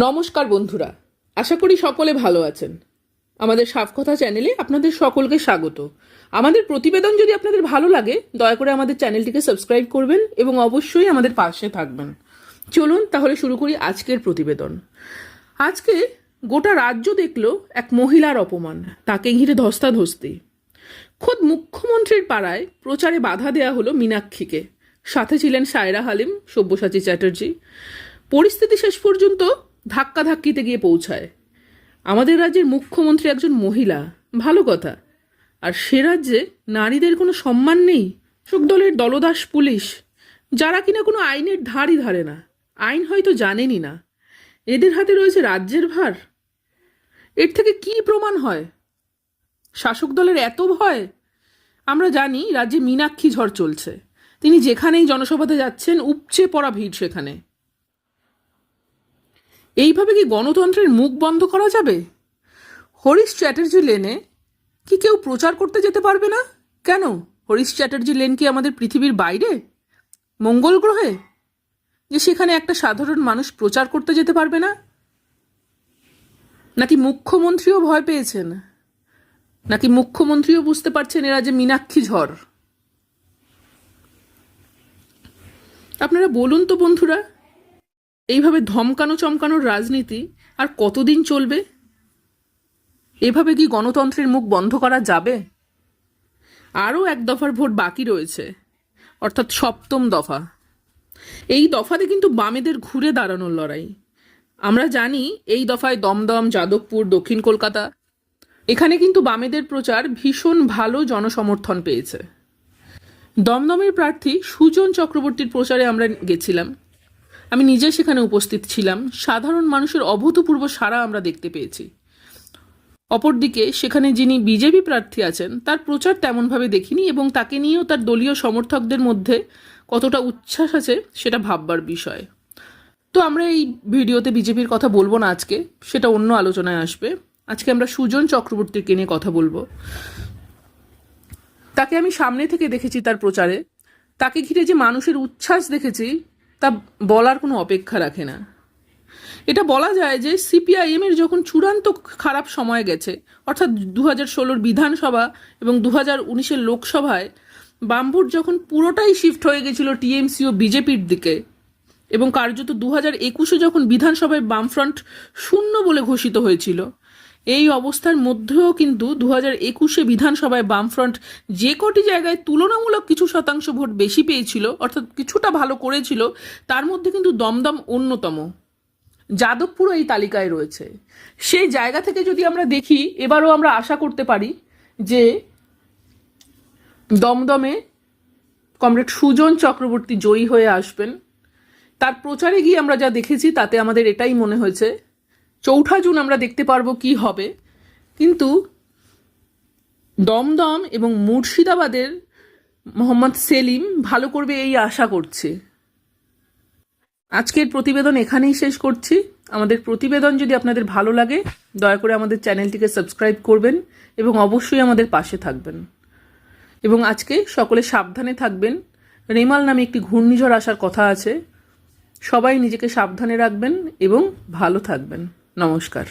নমস্কার বন্ধুরা, আশা করি সকলে ভালো আছেন। আমাদের সাফকথা চ্যানেলে আপনাদের সকলকে স্বাগত। আমাদের প্রতিবেদন যদি আপনাদের ভালো লাগে, দয়া করে আমাদের চ্যানেলটিকে সাবস্ক্রাইব করবেন এবং অবশ্যই আমাদের পাশে থাকবেন। চলুন তাহলে শুরু করি আজকের প্রতিবেদন। আজকে গোটা রাজ্য দেখল এক মহিলার অপমান, তাকে ঘিরে ধস্তাধস্তি। খোদ মুখ্যমন্ত্রীর পাড়ায় প্রচারে বাধা দেয়া হলো মীনাক্ষীকে, সাথে ছিলেন সায়রা হালিম, সব্যসাচী চ্যাটার্জি। পরিস্থিতি শেষ পর্যন্ত ধাক্কাধাক্কিতে গিয়ে পৌঁছায়। আমাদের রাজ্যের মুখ্যমন্ত্রী একজন মহিলা, ভালো কথা, আর সে রাজ্যে নারীদের কোনো সম্মান নেই। শাসক দলের দলদাস পুলিশ, যারা কিনা কোনো আইনের ধারই ধারে না, আইন হয়তো জানেনই না, এদের হাতে রয়েছে রাজ্যের ভার। এর থেকে কি প্রমাণ হয় শাসক দলের এত ভয়? আমরা জানি রাজ্যে মীনাক্ষী ঝড় চলছে। তিনি যেখানেই জনসভাতে যাচ্ছেন, উপচে পড়া ভিড় সেখানে। এইভাবে কি গণতন্ত্রের মুখ বন্ধ করা যাবে? হরিশ চ্যাটার্জি লেনে কি কেউ প্রচার করতে যেতে পারবে না? কেন? হরিশ চ্যাটার্জি লেন কি আমাদের পৃথিবীর বাইরে, মঙ্গল গ্রহে, যে সেখানে একটা সাধারণ মানুষ প্রচার করতে যেতে পারবে না? নাকি মুখ্যমন্ত্রীও ভয় পেয়েছেন? নাকি মুখ্যমন্ত্রীও বুঝতে পারছেন এরা যে মীনাক্ষী ঝড়? আপনারা বলুন তো বন্ধুরা, এইভাবে ধমকানো চমকানোর রাজনীতি আর কতদিন চলবে? এভাবে কি গণতন্ত্রের মুখ বন্ধ করা যাবে? আরও এক দফার ভোট বাকি রয়েছে, অর্থাৎ সপ্তম দফা। এই দফাতে কিন্তু বামেদের ঘুরে দাঁড়ানোর লড়াই। আমরা জানি এই দফায় দমদম, যাদবপুর, দক্ষিণ কলকাতা, এখানে কিন্তু বামেদের প্রচার ভীষণ ভালো জনসমর্থন পেয়েছে। দমদমের প্রার্থী সুজন চক্রবর্তীর প্রচারে আমরা গেছিলাম, আমি নিজে সেখানে উপস্থিত ছিলাম। সাধারণ মানুষের অভূতপূর্ব সাড়া আমরা দেখতে পেয়েছি। অপরদিকে সেখানে যিনি বিজেপি প্রার্থী আছেন, তার প্রচার তেমনভাবে দেখিনি, এবং তাকে নিয়েও তার দলীয় সমর্থকদের মধ্যে কতটা উচ্ছ্বাস আছে সেটা ভাববার বিষয়। তো আমরা এই ভিডিওতে বিজেপির কথা বলবো না আজকে, সেটা অন্য আলোচনায় আসবে। আজকে আমরা সুজন চক্রবর্তীকে নিয়ে কথা বলবো। তাকে আমি সামনে থেকে দেখেছি তার প্রচারে, তাকে ঘিরে যে মানুষের উচ্ছ্বাস দেখেছি তা বলার কোনো অপেক্ষা রাখে না। এটা বলা যায় যে সিপিআইএম এর যখন চূড়ান্ত খারাপ সময় গেছে, অর্থাৎ 2016 বিধানসভা এবং 2019 লোকসভায় বামভোট যখন পুরোটাই শিফট হয়ে গেছিল টিএমসি ও বিজেপির দিকে, এবং কার্যত 2021 যখন বিধানসভায় বামফ্রন্ট শূন্য বলে ঘোষিত হয়েছিল, এই অবস্থার মধ্যেও কিন্তু 2021 বিধানসভায় বামফ্রন্ট যে কটি জায়গায় তুলনামূলক কিছু শতাংশ ভোট বেশি পেয়েছিল, অর্থাৎ কিছুটা ভালো করেছিল, তার মধ্যে কিন্তু দমদম অন্যতম। যাদবপুর এই তালিকায় রয়েছে। সেই জায়গা থেকে যদি আমরা দেখি, এবারও আমরা আশা করতে পারি যে দমদমে কমরেড সুজন চক্রবর্তী জয়ী হয়ে আসবেন। তার প্রচারে গিয়ে আমরা যা দেখেছি তাতে আমাদের এটাই মনে হয়েছে। 4 জুন আমরা দেখতে পারবো কি হবে, কিন্তু দমদম এবং মুর্শিদাবাদের মোহাম্মদ সেলিম ভালো করবে এই আশা করছি। আজকের প্রতিবেদন এখানেই শেষ করছি। আমাদের প্রতিবেদন যদি আপনাদের ভালো লাগে, দয়া করে আমাদের চ্যানেলটিকে সাবস্ক্রাইব করবেন এবং অবশ্যই আমাদের পাশে থাকবেন। এবং আজকে সকলে সাবধানে থাকবেন। রেমাল নামে একটি ঘূর্ণিঝড় আসার কথা আছে। সবাই নিজেকে সাবধানে রাখবেন এবং ভালো থাকবেন। নমস্কার।